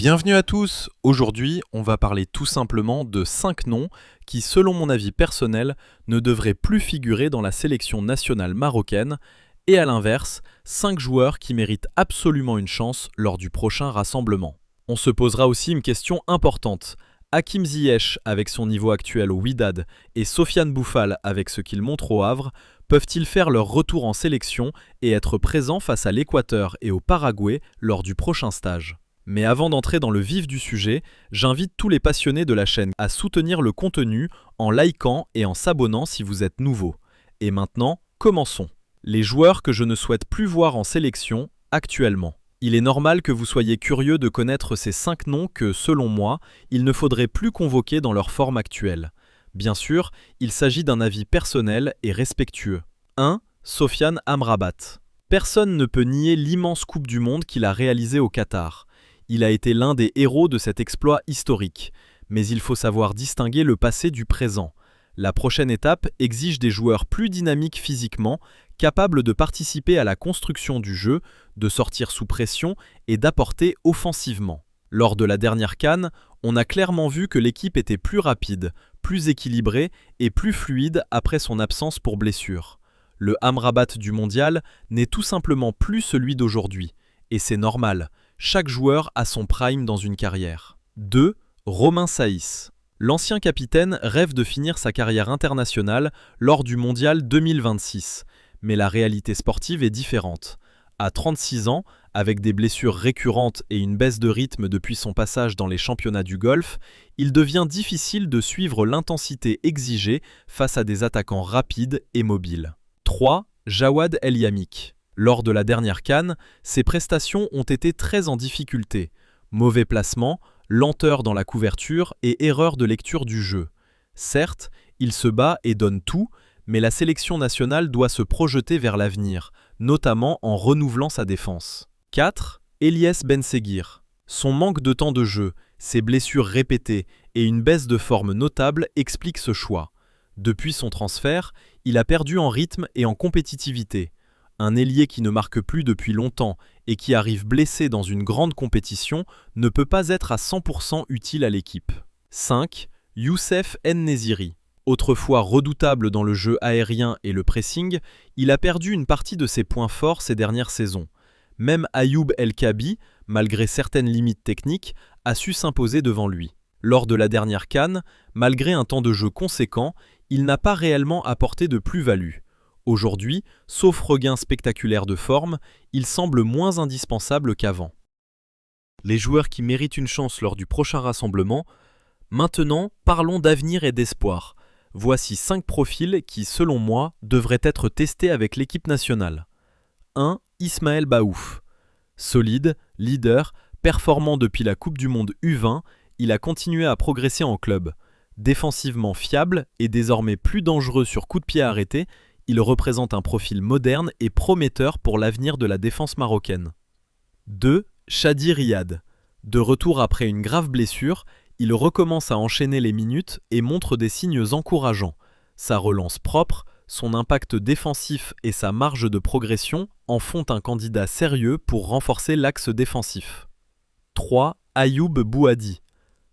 Bienvenue à tous. Aujourd'hui, on va parler tout simplement de 5 noms qui, selon mon avis personnel, ne devraient plus figurer dans la sélection nationale marocaine, et à l'inverse, 5 joueurs qui méritent absolument une chance lors du prochain rassemblement. On se posera aussi une question importante. Hakim Ziyech, avec son niveau actuel au Wydad, et Sofiane Boufal, avec ce qu'il montre au Havre, peuvent-ils faire leur retour en sélection et être présents face à l'Équateur et au Paraguay lors du prochain stage ? Mais avant d'entrer dans le vif du sujet, j'invite tous les passionnés de la chaîne à soutenir le contenu en likant et en s'abonnant si vous êtes nouveau. Et maintenant, commençons. Les joueurs que je ne souhaite plus voir en sélection actuellement. Il est normal que vous soyez curieux de connaître ces 5 noms que, selon moi, il ne faudrait plus convoquer dans leur forme actuelle. Bien sûr, il s'agit d'un avis personnel et respectueux. 1. Sofiane Amrabat. Personne ne peut nier l'immense Coupe du Monde qu'il a réalisée au Qatar. Il a été l'un des héros de cet exploit historique. Mais il faut savoir distinguer le passé du présent. La prochaine étape exige des joueurs plus dynamiques physiquement, capables de participer à la construction du jeu, de sortir sous pression et d'apporter offensivement. Lors de la dernière CAN, on a clairement vu que l'équipe était plus rapide, plus équilibrée et plus fluide après son absence pour blessure. Le Amrabat du mondial n'est tout simplement plus celui d'aujourd'hui. Et c'est normal, chaque joueur a son prime dans une carrière. 2. Romain Saïs. L'ancien capitaine rêve de finir sa carrière internationale lors du mondial 2026. Mais la réalité sportive est différente. À 36 ans, avec des blessures récurrentes et une baisse de rythme depuis son passage dans les championnats du Golfe, il devient difficile de suivre l'intensité exigée face à des attaquants rapides et mobiles. 3. Jawad El Yamik. Lors de la dernière CAN, ses prestations ont été très en difficulté. Mauvais placement, lenteur dans la couverture et erreur de lecture du jeu. Certes, il se bat et donne tout, mais la sélection nationale doit se projeter vers l'avenir, notamment en renouvelant sa défense. 4. Eliès Benseghir. Son manque de temps de jeu, ses blessures répétées et une baisse de forme notable expliquent ce choix. Depuis son transfert, il a perdu en rythme et en compétitivité. Un ailier qui ne marque plus depuis longtemps et qui arrive blessé dans une grande compétition ne peut pas être à 100% utile à l'équipe. 5. Youssef En-Nesyri. Autrefois redoutable dans le jeu aérien et le pressing, il a perdu une partie de ses points forts ces dernières saisons. Même Ayoub El Kabi, malgré certaines limites techniques, a su s'imposer devant lui. Lors de la dernière CAN, malgré un temps de jeu conséquent, il n'a pas réellement apporté de plus-value. Aujourd'hui, sauf regain spectaculaire de forme, il semble moins indispensable qu'avant. Les joueurs qui méritent une chance lors du prochain rassemblement. Maintenant, parlons d'avenir et d'espoir. Voici 5 profils qui, selon moi, devraient être testés avec l'équipe nationale. 1. Ismaël Baouf. Solide, leader, performant depuis la Coupe du Monde U20, il a continué à progresser en club. Défensivement fiable et désormais plus dangereux sur coup de pied arrêté, il représente un profil moderne et prometteur pour l'avenir de la défense marocaine. 2. Chadi Riyad. De retour après une grave blessure, il recommence à enchaîner les minutes et montre des signes encourageants. Sa relance propre, son impact défensif et sa marge de progression en font un candidat sérieux pour renforcer l'axe défensif. 3. Ayoub Bouhaddi.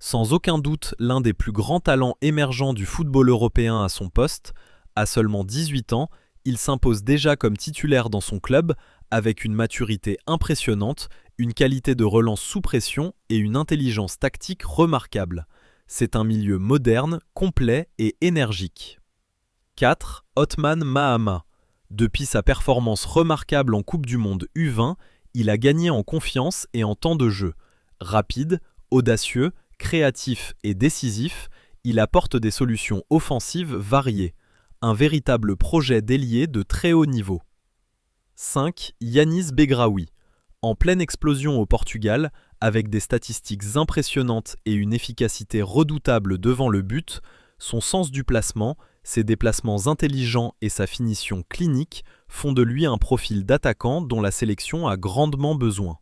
Sans aucun doute l'un des plus grands talents émergents du football européen à son poste, à seulement 18 ans, il s'impose déjà comme titulaire dans son club avec une maturité impressionnante, une qualité de relance sous pression et une intelligence tactique remarquable. C'est un milieu moderne, complet et énergique. 4. Othman Mahama. Depuis sa performance remarquable en Coupe du Monde U20, il a gagné en confiance et en temps de jeu. Rapide, audacieux, créatif et décisif, il apporte des solutions offensives variées. Un véritable projet d'ailier de très haut niveau. 5. Yanis Begraoui. En pleine explosion au Portugal, avec des statistiques impressionnantes et une efficacité redoutable devant le but, son sens du placement, ses déplacements intelligents et sa finition clinique font de lui un profil d'attaquant dont la sélection a grandement besoin.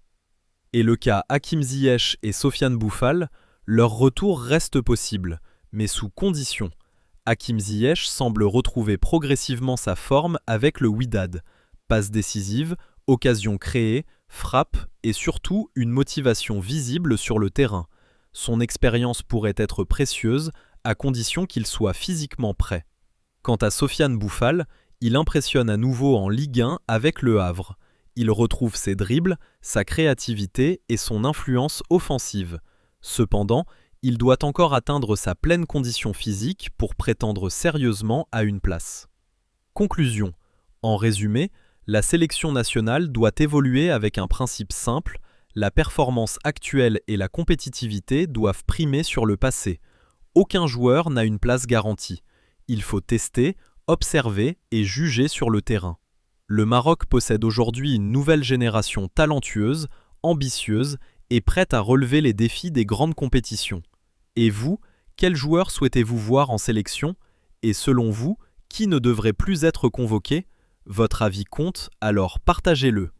Et le cas Hakim Ziyech et Sofiane Boufal, leur retour reste possible, mais sous condition. Hakim Ziyech semble retrouver progressivement sa forme avec le Wydad. Passes décisives, occasions créées, frappe et surtout une motivation visible sur le terrain. Son expérience pourrait être précieuse à condition qu'il soit physiquement prêt. Quant à Sofiane Bouffal, il impressionne à nouveau en Ligue 1 avec Le Havre. Il retrouve ses dribbles, sa créativité et son influence offensive. Cependant, il doit encore atteindre sa pleine condition physique pour prétendre sérieusement à une place. Conclusion. En résumé, la sélection nationale doit évoluer avec un principe simple: la performance actuelle et la compétitivité doivent primer sur le passé. Aucun joueur n'a une place garantie. Il faut tester, observer et juger sur le terrain. Le Maroc possède aujourd'hui une nouvelle génération talentueuse, ambitieuse et prête à relever les défis des grandes compétitions. Et vous, quels joueurs souhaitez-vous voir en sélection? Et selon vous, qui ne devrait plus être convoqué? Votre avis compte, alors partagez-le.